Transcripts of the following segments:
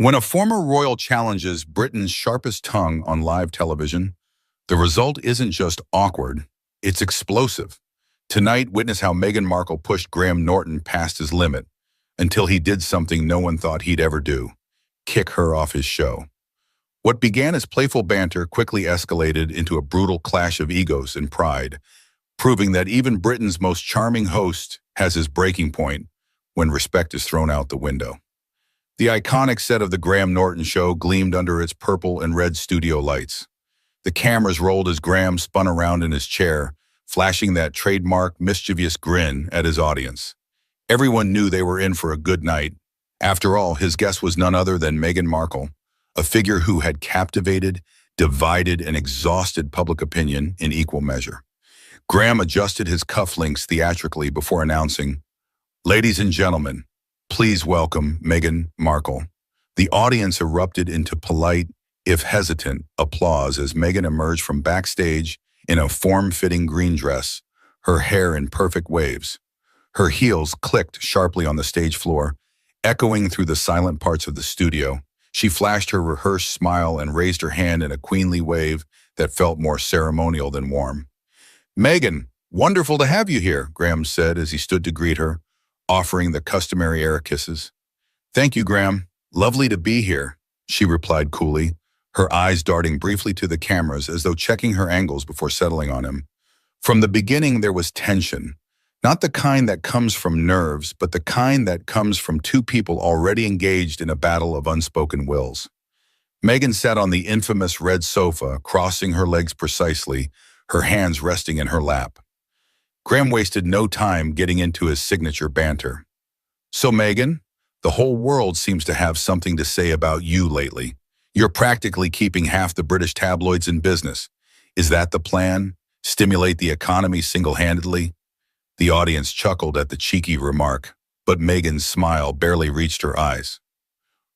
When a former royal challenges Britain's sharpest tongue on live television, the result isn't just awkward, it's explosive. Tonight, witness how Meghan Markle pushed Graham Norton past his limit until he did something no one thought he'd ever do: kick her off his show. What began as playful banter quickly escalated into a brutal clash of egos and pride, proving that even Britain's most charming host has his breaking point when respect is thrown out the window. The iconic set of the Graham Norton show gleamed under its purple and red studio lights. The cameras rolled as Graham spun around in his chair, flashing that trademark mischievous grin at his audience. Everyone knew they were in for a good night. After all, his guest was none other than Meghan Markle, a figure who had captivated, divided, and exhausted public opinion in equal measure. Graham adjusted his cufflinks theatrically before announcing, "Ladies and gentlemen, please welcome Meghan Markle." The audience erupted into polite, if hesitant, applause as Meghan emerged from backstage in a form-fitting green dress, her hair in perfect waves. Her heels clicked sharply on the stage floor, echoing through the silent parts of the studio. She flashed her rehearsed smile and raised her hand in a queenly wave that felt more ceremonial than warm. "Meghan, wonderful to have you here," Graham said as he stood to greet her, offering the customary air kisses. "Thank you, Graham. Lovely to be here," she replied coolly, her eyes darting briefly to the cameras as though checking her angles before settling on him. From the beginning, there was tension, not the kind that comes from nerves, but the kind that comes from two people already engaged in a battle of unspoken wills. Meghan sat on the infamous red sofa, crossing her legs precisely, her hands resting in her lap. Graham wasted no time getting into his signature banter. "So Meghan, the whole world seems to have something to say about you lately. You're practically keeping half the British tabloids in business. Is that the plan? Stimulate the economy single-handedly?" The audience chuckled at the cheeky remark, but Meghan's smile barely reached her eyes.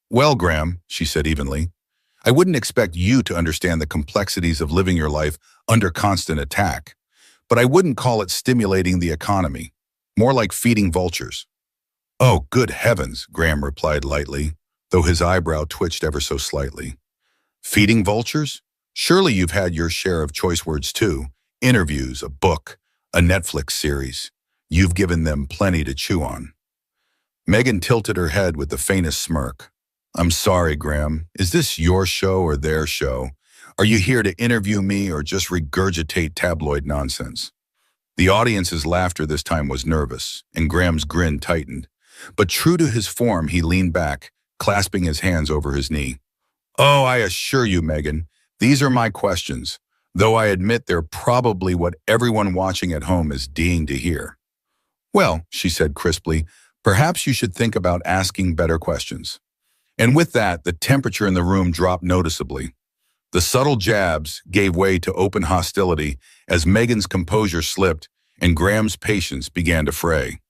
"Well, Graham," she said evenly, "I wouldn't expect you to understand the complexities of living your life under constant attack, but I wouldn't call it stimulating the economy, more like feeding vultures." "Oh, good heavens," Graham replied lightly, though his eyebrow twitched ever so slightly. "Feeding vultures? Surely you've had your share of choice words too. Interviews, a book, a Netflix series. You've given them plenty to chew on." Meghan tilted her head with the faintest smirk. "I'm sorry, Graham. Is this your show or their show? Are you here to interview me or just regurgitate tabloid nonsense?" The audience's laughter this time was nervous, and Graham's grin tightened. But true to his form, he leaned back, clasping his hands over his knee. "Oh, I assure you, Meghan, these are my questions, though I admit they're probably what everyone watching at home is dying to hear." "Well," she said crisply, "perhaps you should think about asking better questions." And with that, the temperature in the room dropped noticeably. The subtle jabs gave way to open hostility as Meghan's composure slipped and Graham's patience began to fray.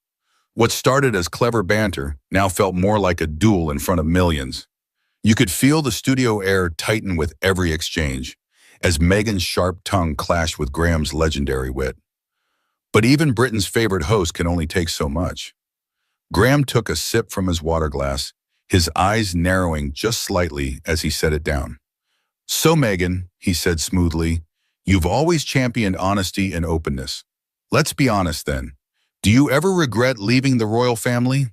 What started as clever banter now felt more like a duel in front of millions. You could feel the studio air tighten with every exchange, as Meghan's sharp tongue clashed with Graham's legendary wit. But even Britain's favorite host can only take so much. Graham took a sip from his water glass, his eyes narrowing just slightly as he set it down. "So Meghan," he said smoothly, "you've always championed honesty and openness. Let's be honest then. Do you ever regret leaving the royal family?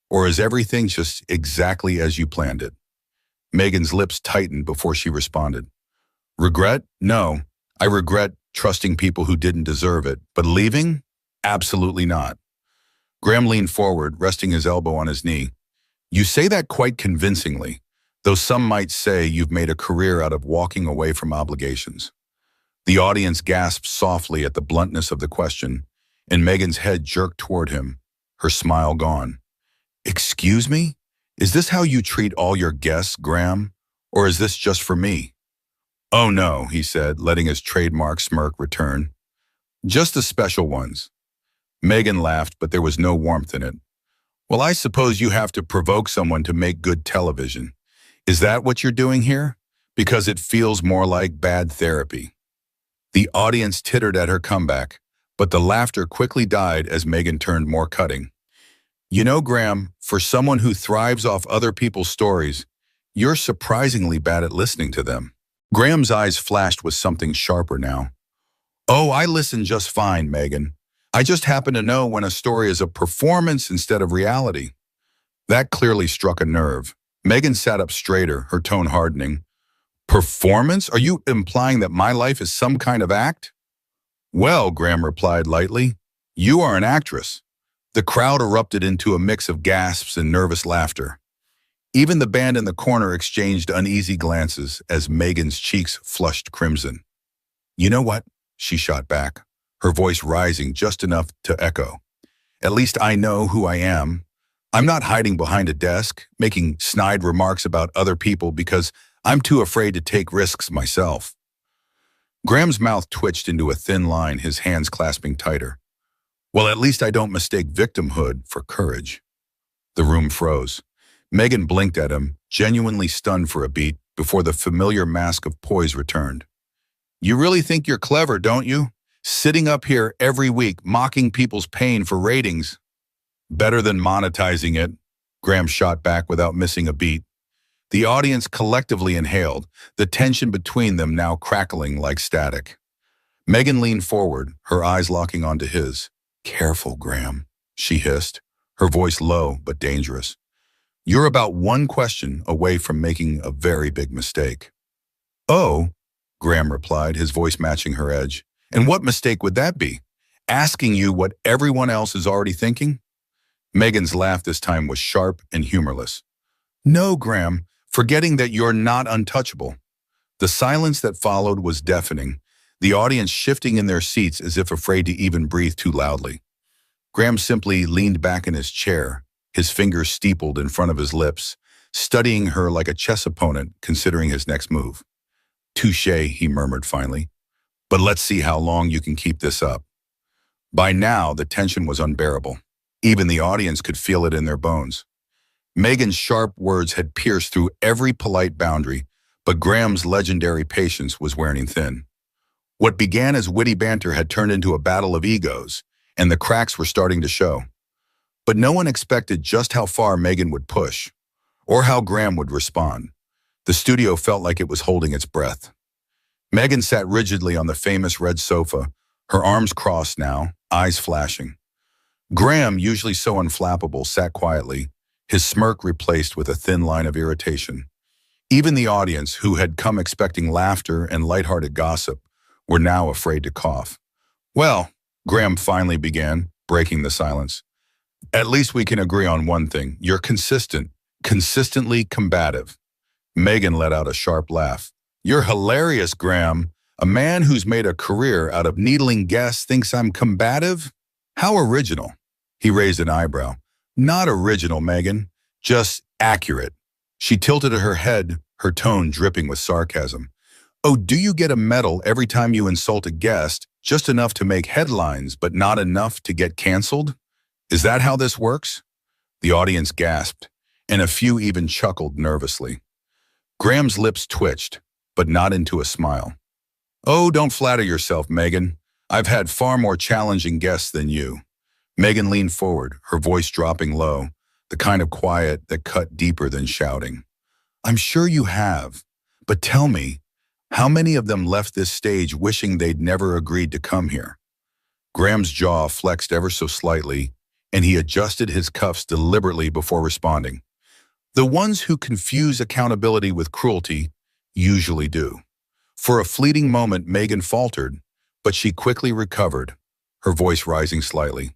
Or is everything just exactly as you planned it?" Meghan's lips tightened before she responded. "Regret? No. I regret trusting people who didn't deserve it. But leaving? Absolutely not." Graham leaned forward, resting his elbow on his knee. "You say that quite convincingly, though some might say you've made a career out of walking away from obligations." The audience gasped softly at the bluntness of the question, and Meghan's head jerked toward him, her smile gone. "Excuse me? Is this how you treat all your guests, Graham? Or is this just for me?" "Oh no," he said, letting his trademark smirk return. "Just the special ones." Meghan laughed, but there was no warmth in it. "Well, I suppose you have to provoke someone to make good television. Is that what you're doing here? Because it feels more like bad therapy." The audience tittered at her comeback, but the laughter quickly died as Meghan turned more cutting. "You know, Graham, for someone who thrives off other people's stories, You're surprisingly bad at listening to them. Graham's eyes flashed with something sharper now. Oh, I listen just fine, Meghan. I just happen to know when a story is a performance instead of reality. That clearly struck a nerve. Meghan sat up straighter, her tone hardening. Performance? Are you implying that my life is some kind of act? Well, Graham replied lightly, you are an actress. The crowd erupted into a mix of gasps and nervous laughter. Even the band in the corner exchanged uneasy glances as Meghan's cheeks flushed crimson. You know what? She shot back, her voice rising just enough to echo. At least I know who I am. I'm not hiding behind a desk, making snide remarks about other people because I'm too afraid to take risks myself. Graham's mouth twitched into a thin line, his hands clasping tighter. Well, at least I don't mistake victimhood for courage. The room froze. Meghan blinked at him, genuinely stunned for a beat, before the familiar mask of poise returned. You really think you're clever, don't you? Sitting up here every week, mocking people's pain for ratings. Better than monetizing it, Graham shot back without missing a beat. The audience collectively inhaled, the tension between them now crackling like static. Meghan leaned forward, her eyes locking onto his. Careful, Graham, she hissed, her voice low but dangerous. You're about one question away from making a very big mistake. Oh, Graham replied, his voice matching her edge. And what mistake would that be? Asking you what everyone else is already thinking? Meghan's laugh this time was sharp and humorless. No, Graham, forgetting that you're not untouchable. The silence that followed was deafening, the audience shifting in their seats as if afraid to even breathe too loudly. Graham simply leaned back in his chair, his fingers steepled in front of his lips, studying her like a chess opponent considering his next move. Touché, he murmured finally. But let's see how long you can keep this up. By now, the tension was unbearable. Even the audience could feel it in their bones. Meghan's sharp words had pierced through every polite boundary, but Graham's legendary patience was wearing thin. What began as witty banter had turned into a battle of egos, and the cracks were starting to show. But no one expected just how far Meghan would push, or how Graham would respond. The studio felt like it was holding its breath. Meghan sat rigidly on the famous red sofa, her arms crossed now, eyes flashing. Graham, usually so unflappable, sat quietly, his smirk replaced with a thin line of irritation. Even the audience, who had come expecting laughter and lighthearted gossip, were now afraid to cough. Well, Graham finally began, breaking the silence. At least we can agree on one thing. You're consistent, consistently combative. Meghan let out a sharp laugh. You're hilarious, Graham. A man who's made a career out of needling guests thinks I'm combative? How original. He raised an eyebrow. Not original, Meghan. Just accurate. She tilted her head, her tone dripping with sarcasm. Oh, do you get a medal every time you insult a guest, just enough to make headlines, but not enough to get canceled? Is that how this works? The audience gasped, and a few even chuckled nervously. Graham's lips twitched, but not into a smile. Oh, don't flatter yourself, Meghan. I've had far more challenging guests than you. Meghan leaned forward, her voice dropping low, the kind of quiet that cut deeper than shouting. I'm sure you have, but tell me, how many of them left this stage wishing they'd never agreed to come here? Graham's jaw flexed ever so slightly, and he adjusted his cuffs deliberately before responding. The ones who confuse accountability with cruelty usually do. For a fleeting moment, Meghan faltered, but she quickly recovered, her voice rising slightly.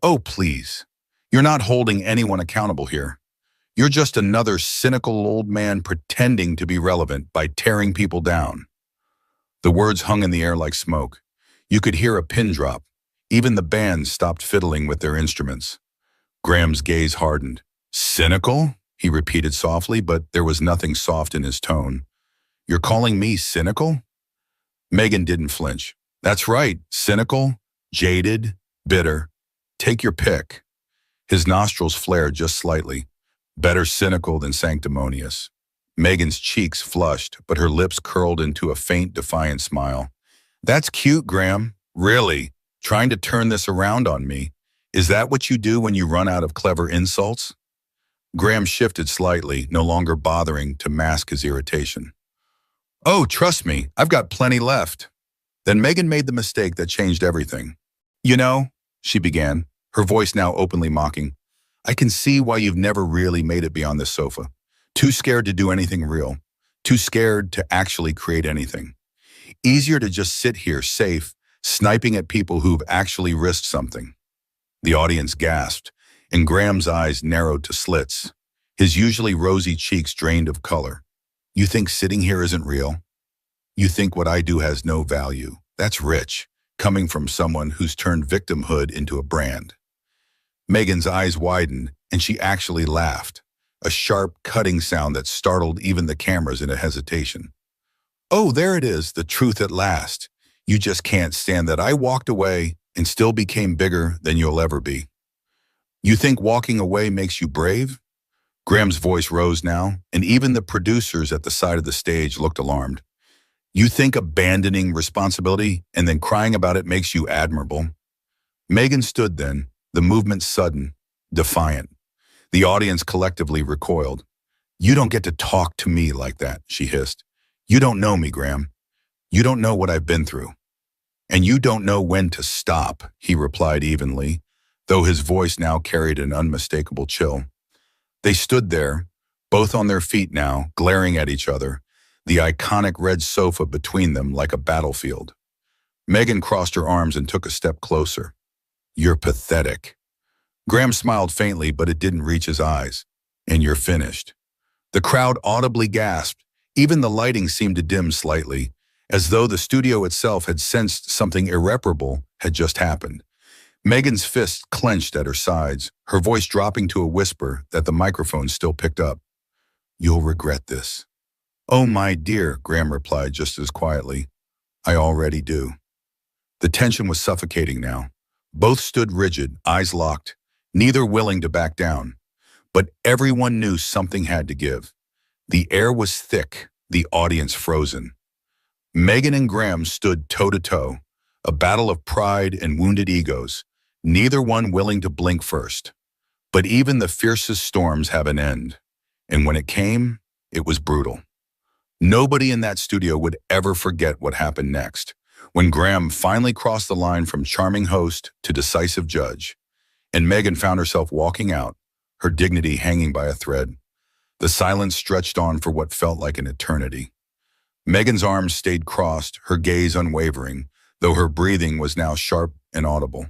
Oh, please. You're not holding anyone accountable here. You're just another cynical old man pretending to be relevant by tearing people down. The words hung in the air like smoke. You could hear a pin drop. Even the band stopped fiddling with their instruments. Graham's gaze hardened. Cynical? He repeated softly, but there was nothing soft in his tone. You're calling me cynical? Meghan didn't flinch. That's right, cynical, jaded, bitter. Take your pick. His nostrils flared just slightly. Better cynical than sanctimonious. Meghan's cheeks flushed, but her lips curled into a faint, defiant smile. That's cute, Graham. Really? Trying to turn this around on me. Is that what you do when you run out of clever insults? Graham shifted slightly, no longer bothering to mask his irritation. Oh, trust me, I've got plenty left. Then Meghan made the mistake that changed everything. You know, she began, her voice now openly mocking, I can see why you've never really made it beyond this sofa. Too scared to do anything real. Too scared to actually create anything. Easier to just sit here, safe, sniping at people who've actually risked something. The audience gasped, and Graham's eyes narrowed to slits, his usually rosy cheeks drained of color. You think sitting here isn't real? You think what I do has no value? That's rich, coming from someone who's turned victimhood into a brand. Meghan's eyes widened, and she actually laughed, a sharp, cutting sound that startled even the cameras into hesitation. Oh, there it is, the truth at last. You just can't stand that I walked away and still became bigger than you'll ever be. You think walking away makes you brave? Graham's voice rose now, and even the producers at the side of the stage looked alarmed. You think abandoning responsibility and then crying about it makes you admirable? Meghan stood then, the movement sudden, defiant. The audience collectively recoiled. You don't get to talk to me like that, she hissed. You don't know me, Graham. You don't know what I've been through. And you don't know when to stop, he replied evenly, though his voice now carried an unmistakable chill. They stood there, both on their feet now, glaring at each other, the iconic red sofa between them like a battlefield. Meghan crossed her arms and took a step closer. You're pathetic. Graham smiled faintly, but it didn't reach his eyes. And you're finished. The crowd audibly gasped. Even the lighting seemed to dim slightly, as though the studio itself had sensed something irreparable had just happened. Meghan's fists clenched at her sides, her voice dropping to a whisper that the microphone still picked up. You'll regret this. Oh, my dear, Graham replied just as quietly. I already do. The tension was suffocating now. Both stood rigid, eyes locked, neither willing to back down. But everyone knew something had to give. The air was thick, the audience frozen. Meghan and Graham stood toe-to-toe, a battle of pride and wounded egos, neither one willing to blink first. But even the fiercest storms have an end. And when it came, it was brutal. Nobody in that studio would ever forget what happened next, when Graham finally crossed the line from charming host to decisive judge, and Meghan found herself walking out, her dignity hanging by a thread. The silence stretched on for what felt like an eternity. Meghan's arms stayed crossed, her gaze unwavering, though her breathing was now sharp and audible.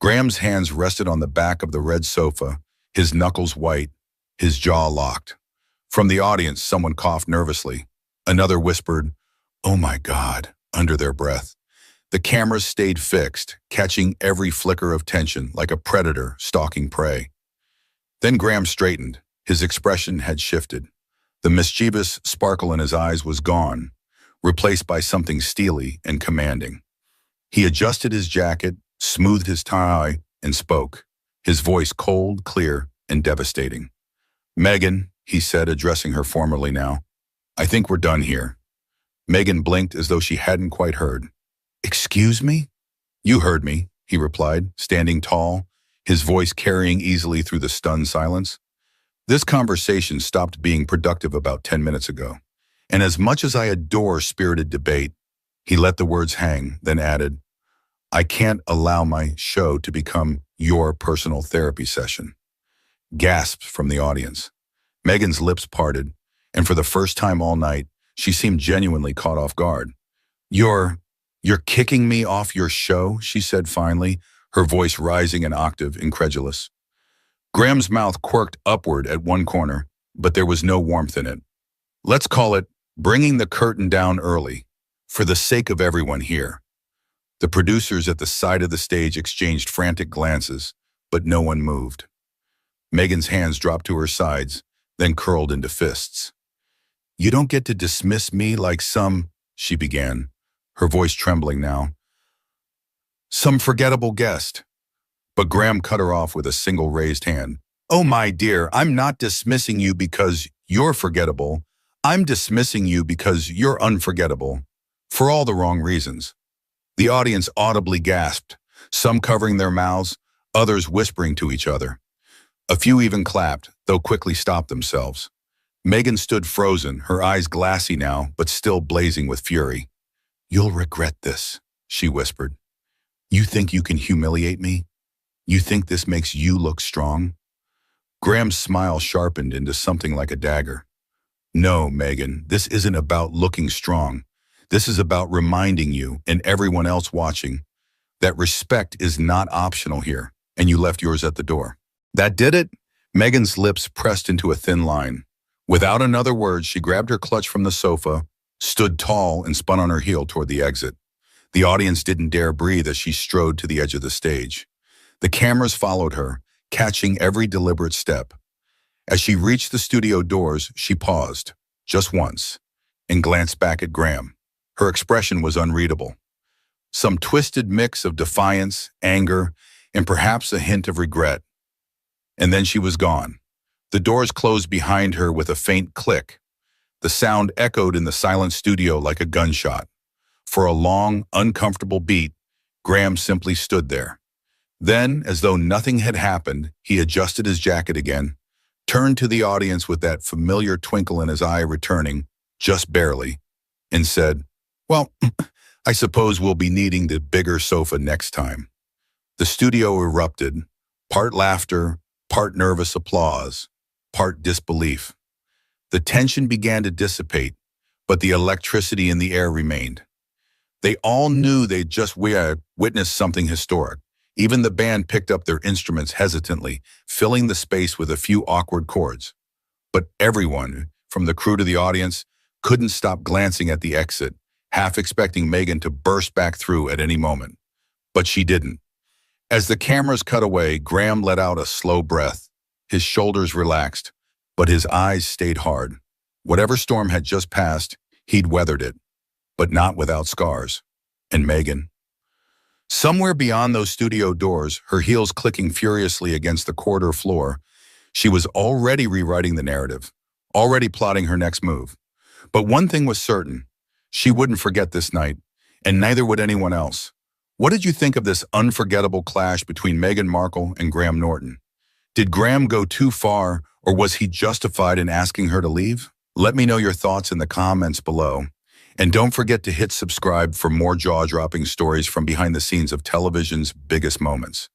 Graham's hands rested on the back of the red sofa, his knuckles white, his jaw locked. From the audience, someone coughed nervously. Another whispered, "Oh my God," under their breath. The cameras stayed fixed, catching every flicker of tension like a predator stalking prey. Then Graham straightened. His expression had shifted. The mischievous sparkle in his eyes was gone, replaced by something steely and commanding. He adjusted his jacket, smoothed his tie, and spoke, his voice cold, clear, and devastating. Meghan, he said, addressing her formally now, I think we're done here. Meghan blinked as though she hadn't quite heard. Excuse me? You heard me, he replied, standing tall, his voice carrying easily through the stunned silence. This conversation stopped being productive about 10 minutes ago, and as much as I adore spirited debate, he let the words hang, then added, I can't allow my show to become your personal therapy session. Gasps from the audience. Meghan's lips parted, and for the first time all night, she seemed genuinely caught off guard. You're kicking me off your show, she said finally, her voice rising an octave, incredulous. Graham's mouth quirked upward at one corner, but there was no warmth in it. Let's call it bringing the curtain down early, for the sake of everyone here. The producers at the side of the stage exchanged frantic glances, but no one moved. Meghan's hands dropped to her sides, then curled into fists. You don't get to dismiss me like some, she began, her voice trembling now. Some forgettable guest. But Graham cut her off with a single raised hand. Oh, my dear, I'm not dismissing you because you're forgettable. I'm dismissing you because you're unforgettable. For all the wrong reasons. The audience audibly gasped, some covering their mouths, others whispering to each other. A few even clapped, though quickly stopped themselves. Meghan stood frozen, her eyes glassy now, but still blazing with fury. "You'll regret this," she whispered. "You think you can humiliate me? You think this makes you look strong?" Graham's smile sharpened into something like a dagger. "No, Meghan, this isn't about looking strong. This is about reminding you, and everyone else watching, that respect is not optional here, and you left yours at the door." "That did it?" Meghan's lips pressed into a thin line. Without another word, she grabbed her clutch from the sofa, stood tall, and spun on her heel toward the exit. The audience didn't dare breathe as she strode to the edge of the stage. The cameras followed her, catching every deliberate step. As she reached the studio doors, she paused, just once, and glanced back at Graham. Her expression was unreadable. Some twisted mix of defiance, anger, and perhaps a hint of regret. And then she was gone. The doors closed behind her with a faint click. The sound echoed in the silent studio like a gunshot. For a long, uncomfortable beat, Graham simply stood there. Then, as though nothing had happened, he adjusted his jacket again, turned to the audience with that familiar twinkle in his eye returning, just barely, and said, "Well, I suppose we'll be needing the bigger sofa next time." The studio erupted, part laughter, part nervous applause, part disbelief. The tension began to dissipate, but the electricity in the air remained. They all knew they'd just witnessed something historic. Even the band picked up their instruments hesitantly, filling the space with a few awkward chords. But everyone, from the crew to the audience, couldn't stop glancing at the exit, half expecting Meghan to burst back through at any moment. But she didn't. As the cameras cut away, Graham let out a slow breath. His shoulders relaxed, but his eyes stayed hard. Whatever storm had just passed, he'd weathered it, but not without scars. And Meghan? Somewhere beyond those studio doors, her heels clicking furiously against the corridor floor, she was already rewriting the narrative, already plotting her next move. But one thing was certain, she wouldn't forget this night, and neither would anyone else. What did you think of this unforgettable clash between Meghan Markle and Graham Norton? Did Graham go too far, or was he justified in asking her to leave? Let me know your thoughts in the comments below. And don't forget to hit subscribe for more jaw-dropping stories from behind the scenes of television's biggest moments.